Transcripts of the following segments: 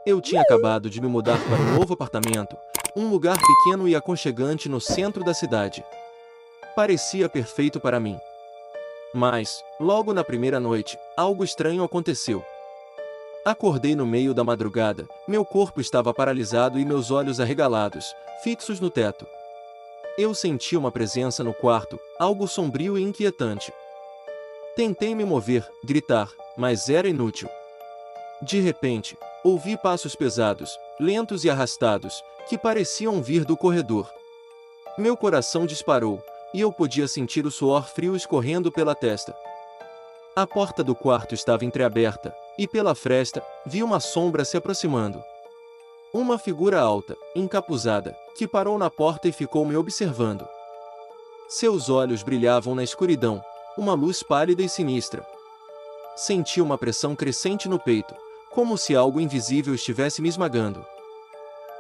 Eu tinha acabado de me mudar para um novo apartamento, um lugar pequeno e aconchegante no centro da cidade. Parecia perfeito para mim. Mas, logo na primeira noite, algo estranho aconteceu. Acordei no meio da madrugada, meu corpo estava paralisado e meus olhos arregalados, fixos no teto. Eu senti uma presença no quarto, algo sombrio e inquietante. Tentei me mover, gritar, mas era inútil. De repente, ouvi passos pesados, lentos e arrastados, que pareciam vir do corredor. Meu coração disparou, e eu podia sentir o suor frio escorrendo pela testa. A porta do quarto estava entreaberta, e pela fresta, vi uma sombra se aproximando. Uma figura alta, encapuzada, que parou na porta e ficou me observando. Seus olhos brilhavam na escuridão, uma luz pálida e sinistra. Senti uma pressão crescente no peito, como se algo invisível estivesse me esmagando.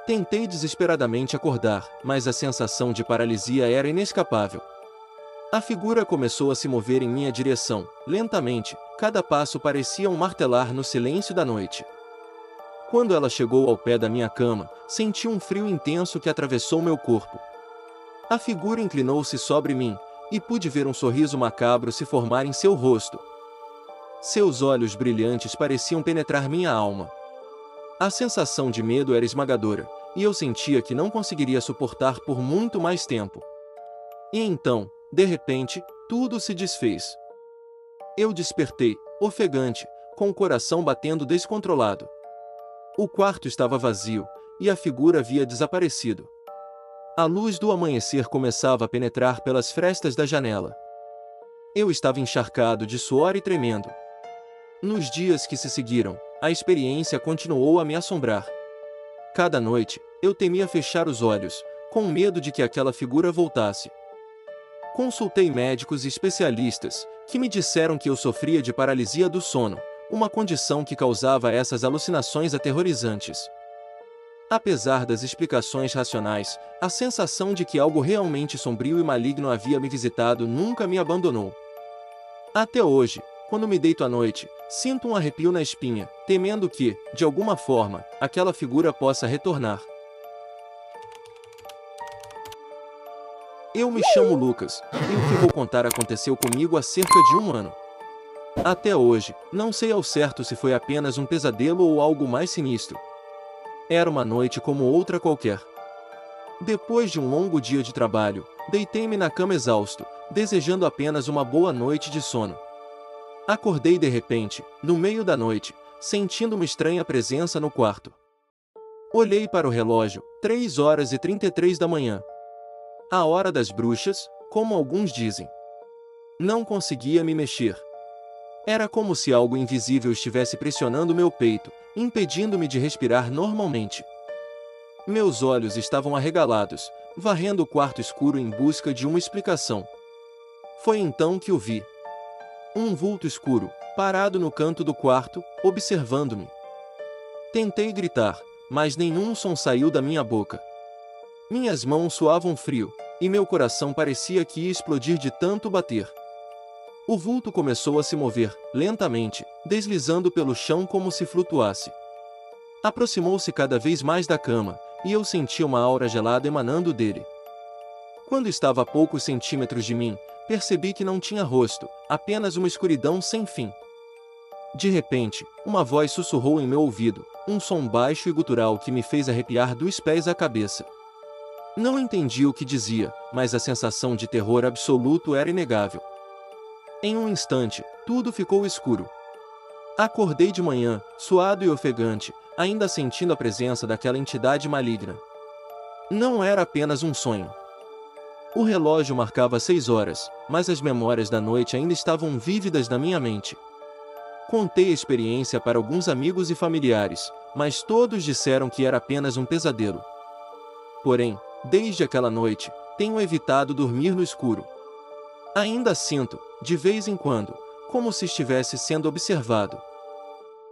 Tentei desesperadamente acordar, mas a sensação de paralisia era inescapável. A figura começou a se mover em minha direção, lentamente, cada passo parecia um martelar no silêncio da noite. Quando ela chegou ao pé da minha cama, senti um frio intenso que atravessou meu corpo. A figura inclinou-se sobre mim, e pude ver um sorriso macabro se formar em seu rosto. Seus olhos brilhantes pareciam penetrar minha alma. A sensação de medo era esmagadora, e eu sentia que não conseguiria suportar por muito mais tempo. E então, de repente, tudo se desfez. Eu despertei, ofegante, com o coração batendo descontrolado. O quarto estava vazio, e a figura havia desaparecido. A luz do amanhecer começava a penetrar pelas frestas da janela. Eu estava encharcado de suor e tremendo. Nos dias que se seguiram, a experiência continuou a me assombrar. Cada noite, eu temia fechar os olhos, com medo de que aquela figura voltasse. Consultei médicos e especialistas, que me disseram que eu sofria de paralisia do sono, uma condição que causava essas alucinações aterrorizantes. Apesar das explicações racionais, a sensação de que algo realmente sombrio e maligno havia me visitado nunca me abandonou. Até hoje, quando me deito à noite, sinto um arrepio na espinha, temendo que, de alguma forma, aquela figura possa retornar. Eu me chamo Lucas, e o que vou contar aconteceu comigo há cerca de um ano. Até hoje, não sei ao certo se foi apenas um pesadelo ou algo mais sinistro. Era uma noite como outra qualquer. Depois de um longo dia de trabalho, deitei-me na cama exausto, desejando apenas uma boa noite de sono. Acordei de repente, no meio da noite, sentindo uma estranha presença no quarto. Olhei para o relógio, 3h33 da manhã. A hora das bruxas, como alguns dizem. Não conseguia me mexer. Era como se algo invisível estivesse pressionando meu peito, impedindo-me de respirar normalmente. Meus olhos estavam arregalados, varrendo o quarto escuro em busca de uma explicação. Foi então que o vi. Um vulto escuro, parado no canto do quarto, observando-me. Tentei gritar, mas nenhum som saiu da minha boca. Minhas mãos suavam frio, e meu coração parecia que ia explodir de tanto bater. O vulto começou a se mover, lentamente, deslizando pelo chão como se flutuasse. Aproximou-se cada vez mais da cama, e eu senti uma aura gelada emanando dele. Quando estava a poucos centímetros de mim, percebi que não tinha rosto, apenas uma escuridão sem fim. De repente, uma voz sussurrou em meu ouvido, um som baixo e gutural que me fez arrepiar dos pés à cabeça. Não entendi o que dizia, mas a sensação de terror absoluto era inegável. Em um instante, tudo ficou escuro. Acordei de manhã, suado e ofegante, ainda sentindo a presença daquela entidade maligna. Não era apenas um sonho. O relógio marcava 6 horas, mas as memórias da noite ainda estavam vívidas na minha mente. Contei a experiência para alguns amigos e familiares, mas todos disseram que era apenas um pesadelo. Porém, desde aquela noite, tenho evitado dormir no escuro. Ainda sinto, de vez em quando, como se estivesse sendo observado.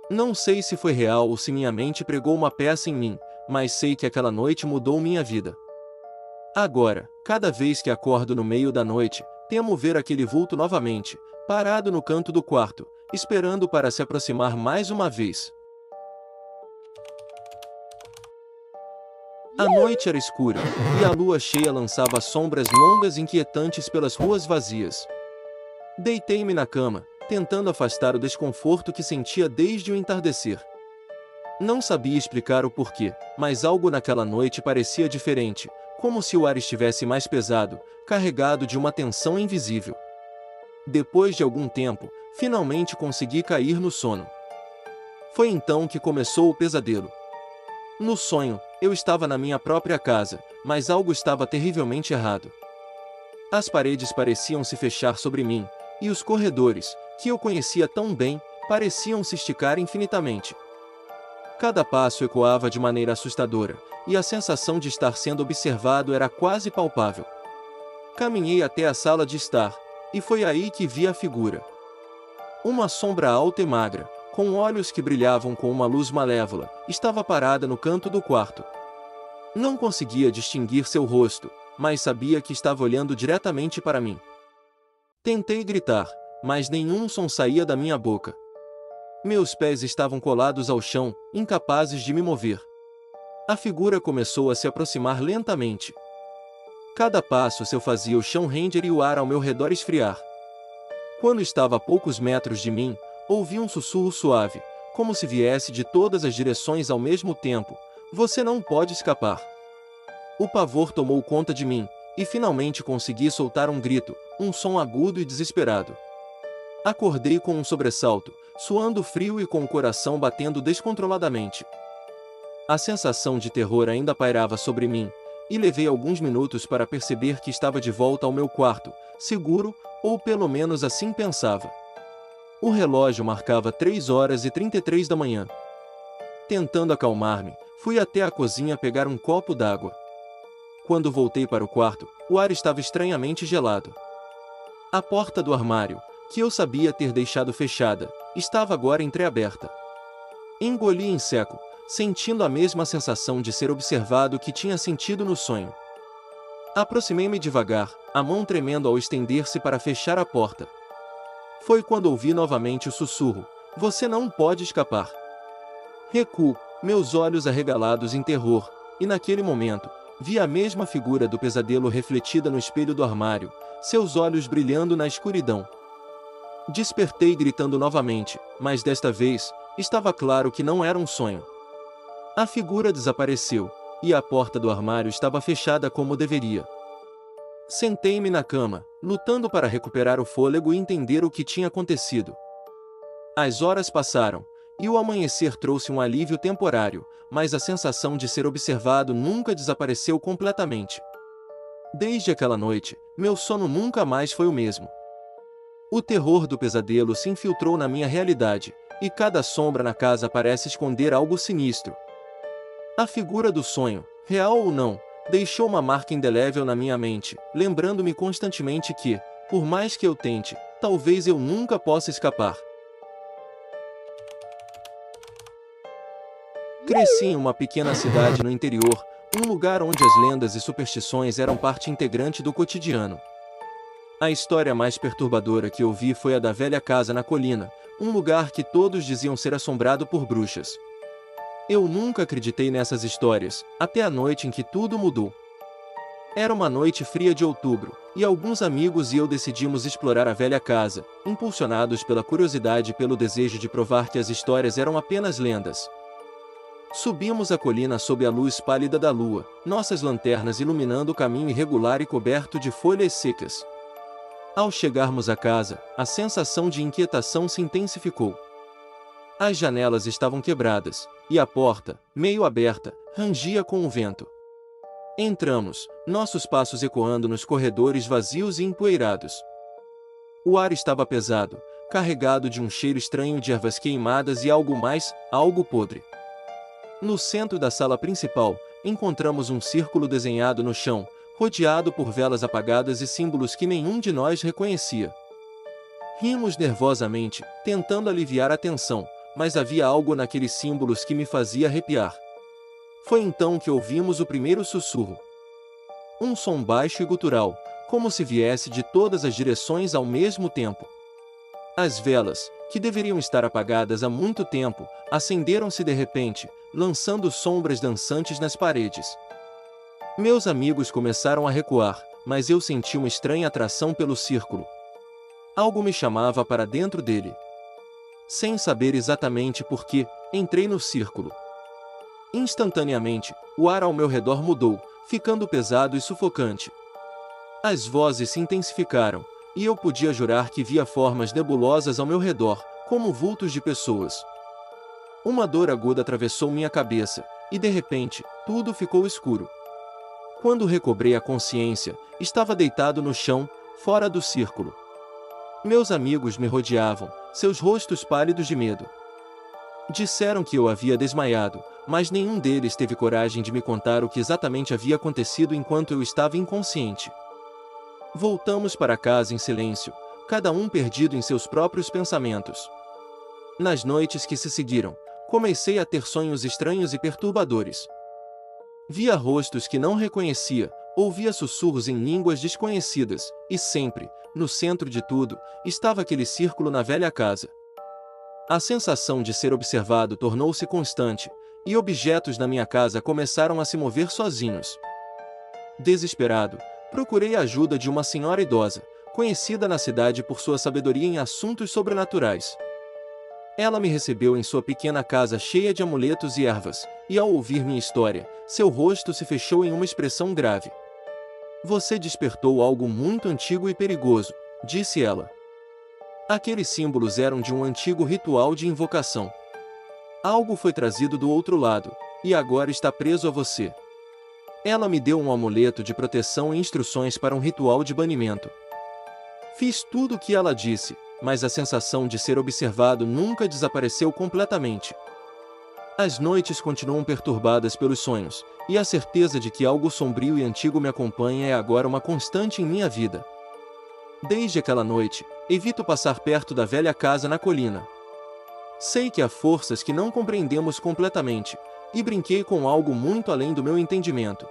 Não sei se foi real ou se minha mente pregou uma peça em mim, mas sei que aquela noite mudou minha vida. Agora, cada vez que acordo no meio da noite, temo ver aquele vulto novamente, parado no canto do quarto, esperando para se aproximar mais uma vez. A noite era escura, e a lua cheia lançava sombras longas e inquietantes pelas ruas vazias. Deitei-me na cama, tentando afastar o desconforto que sentia desde o entardecer. Não sabia explicar o porquê, mas algo naquela noite parecia diferente, como se o ar estivesse mais pesado, carregado de uma tensão invisível. Depois de algum tempo, finalmente consegui cair no sono. Foi então que começou o pesadelo. No sonho, eu estava na minha própria casa, mas algo estava terrivelmente errado. As paredes pareciam se fechar sobre mim, e os corredores, que eu conhecia tão bem, pareciam se esticar infinitamente. Cada passo ecoava de maneira assustadora, e a sensação de estar sendo observado era quase palpável. Caminhei até a sala de estar, e foi aí que vi a figura. Uma sombra alta e magra, com olhos que brilhavam com uma luz malévola, estava parada no canto do quarto. Não conseguia distinguir seu rosto, mas sabia que estava olhando diretamente para mim. Tentei gritar, mas nenhum som saía da minha boca. Meus pés estavam colados ao chão, incapazes de me mover. A figura começou a se aproximar lentamente. Cada passo eu fazia o chão render e o ar ao meu redor esfriar. Quando estava a poucos metros de mim, ouvi um sussurro suave, como se viesse de todas as direções ao mesmo tempo: "Você não pode escapar." O pavor tomou conta de mim, e finalmente consegui soltar um grito, um som agudo e desesperado. Acordei com um sobressalto, suando frio e com o coração batendo descontroladamente. A sensação de terror ainda pairava sobre mim, e levei alguns minutos para perceber que estava de volta ao meu quarto, seguro, ou pelo menos assim pensava. O relógio marcava 3h33 da manhã. Tentando acalmar-me, fui até a cozinha pegar um copo d'água. Quando voltei para o quarto, o ar estava estranhamente gelado. A porta do armário, que eu sabia ter deixado fechada, estava agora entreaberta. Engoli em seco, sentindo a mesma sensação de ser observado que tinha sentido no sonho. Aproximei-me devagar, a mão tremendo ao estender-se para fechar a porta. Foi quando ouvi novamente o sussurro: "Você não pode escapar." Recuo, meus olhos arregalados em terror, e naquele momento, vi a mesma figura do pesadelo refletida no espelho do armário, seus olhos brilhando na escuridão. Despertei gritando novamente, mas desta vez, estava claro que não era um sonho. A figura desapareceu, e a porta do armário estava fechada como deveria. Sentei-me na cama, lutando para recuperar o fôlego e entender o que tinha acontecido. As horas passaram, e o amanhecer trouxe um alívio temporário, mas a sensação de ser observado nunca desapareceu completamente. Desde aquela noite, meu sono nunca mais foi o mesmo. O terror do pesadelo se infiltrou na minha realidade, e cada sombra na casa parece esconder algo sinistro. A figura do sonho, real ou não, deixou uma marca indelével na minha mente, lembrando-me constantemente que, por mais que eu tente, talvez eu nunca possa escapar. Cresci em uma pequena cidade no interior, um lugar onde as lendas e superstições eram parte integrante do cotidiano. A história mais perturbadora que eu vi foi a da velha casa na colina, um lugar que todos diziam ser assombrado por bruxas. Eu nunca acreditei nessas histórias, até a noite em que tudo mudou. Era uma noite fria de outubro, e alguns amigos e eu decidimos explorar a velha casa, impulsionados pela curiosidade e pelo desejo de provar que as histórias eram apenas lendas. Subimos a colina sob a luz pálida da lua, nossas lanternas iluminando o caminho irregular e coberto de folhas secas. Ao chegarmos à casa, a sensação de inquietação se intensificou. As janelas estavam quebradas, e a porta, meio aberta, rangia com o vento. Entramos, nossos passos ecoando nos corredores vazios e empoeirados. O ar estava pesado, carregado de um cheiro estranho de ervas queimadas e algo mais, algo podre. No centro da sala principal, encontramos um círculo desenhado no chão, rodeado por velas apagadas e símbolos que nenhum de nós reconhecia. Rimos nervosamente, tentando aliviar a tensão, mas havia algo naqueles símbolos que me fazia arrepiar. Foi então que ouvimos o primeiro sussurro. Um som baixo e gutural, como se viesse de todas as direções ao mesmo tempo. As velas, que deveriam estar apagadas há muito tempo, acenderam-se de repente, lançando sombras dançantes nas paredes. Meus amigos começaram a recuar, mas eu senti uma estranha atração pelo círculo. Algo me chamava para dentro dele. Sem saber exatamente por que, entrei no círculo. Instantaneamente, o ar ao meu redor mudou, ficando pesado e sufocante. As vozes se intensificaram, e eu podia jurar que via formas nebulosas ao meu redor, como vultos de pessoas. Uma dor aguda atravessou minha cabeça, e de repente, tudo ficou escuro. Quando recobrei a consciência, estava deitado no chão, fora do círculo. Meus amigos me rodeavam, seus rostos pálidos de medo. Disseram que eu havia desmaiado, mas nenhum deles teve coragem de me contar o que exatamente havia acontecido enquanto eu estava inconsciente. Voltamos para casa em silêncio, cada um perdido em seus próprios pensamentos. Nas noites que se seguiram, comecei a ter sonhos estranhos e perturbadores. Via rostos que não reconhecia, ouvia sussurros em línguas desconhecidas, e sempre, no centro de tudo, estava aquele círculo na velha casa. A sensação de ser observado tornou-se constante, e objetos na minha casa começaram a se mover sozinhos. Desesperado, procurei a ajuda de uma senhora idosa, conhecida na cidade por sua sabedoria em assuntos sobrenaturais. Ela me recebeu em sua pequena casa cheia de amuletos e ervas, e ao ouvir minha história, seu rosto se fechou em uma expressão grave. "Você despertou algo muito antigo e perigoso", disse ela. Aqueles símbolos eram de um antigo ritual de invocação. Algo foi trazido do outro lado, e agora está preso a você. Ela me deu um amuleto de proteção e instruções para um ritual de banimento. Fiz tudo o que ela disse, mas a sensação de ser observado nunca desapareceu completamente. As noites continuam perturbadas pelos sonhos, e a certeza de que algo sombrio e antigo me acompanha é agora uma constante em minha vida. Desde aquela noite, evito passar perto da velha casa na colina. Sei que há forças que não compreendemos completamente, e brinquei com algo muito além do meu entendimento.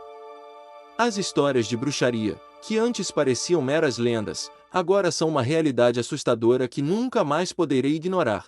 As histórias de bruxaria, que antes pareciam meras lendas, agora são uma realidade assustadora que nunca mais poderei ignorar.